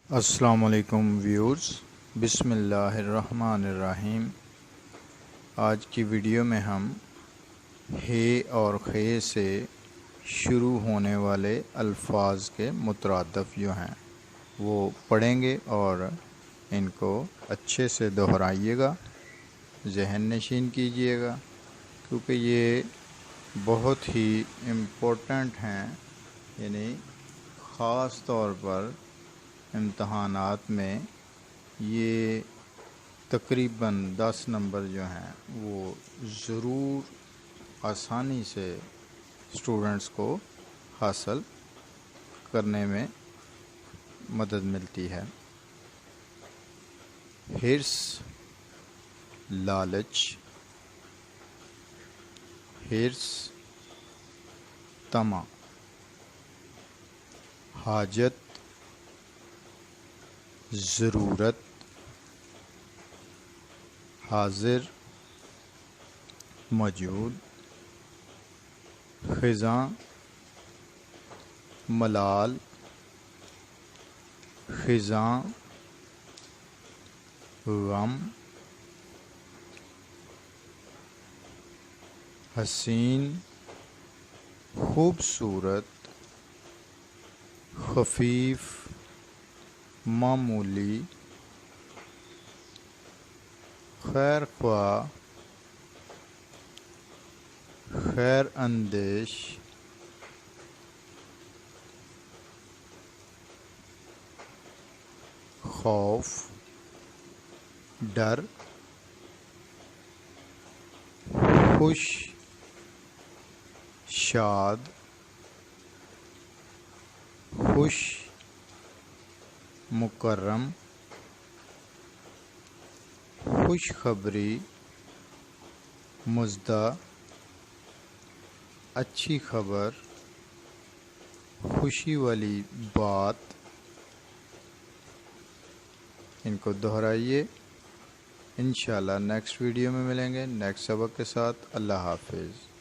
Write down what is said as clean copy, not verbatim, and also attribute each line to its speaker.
Speaker 1: السلام علیکم ویورز، بسم اللہ الرحمن الرحیم۔ آج کی ویڈیو میں ہم ہے اور خے سے شروع ہونے والے الفاظ کے مترادف جو ہیں وہ پڑھیں گے اور ان کو اچھے سے دہرائیے گا، ذہن نشین کیجیے گا، کیونکہ یہ بہت ہی امپورٹنٹ ہیں، یعنی خاص طور پر امتحانات میں یہ تقریباً 10 نمبر جو ہیں وہ ضرور آسانی سے اسٹوڈنٹس کو حاصل کرنے میں مدد ملتی ہے۔ حرص، لالچ، حرص، طمع، حاجت، ضرورت، حاضر، موجود، خزاں، ملال، خزاں، غم، حسین، خوبصورت، خفیف، معمولی، خیر خواہ، خیر اندیش، خوف، ڈر، خوش، شاد، خوش، مکرم، خوشخبری، مزدہ، اچھی خبر، خوشی والی بات۔ ان کو دہرائیے۔ انشاءاللہ نیکسٹ ویڈیو میں ملیں گے نیکسٹ سبق کے ساتھ۔ اللہ حافظ۔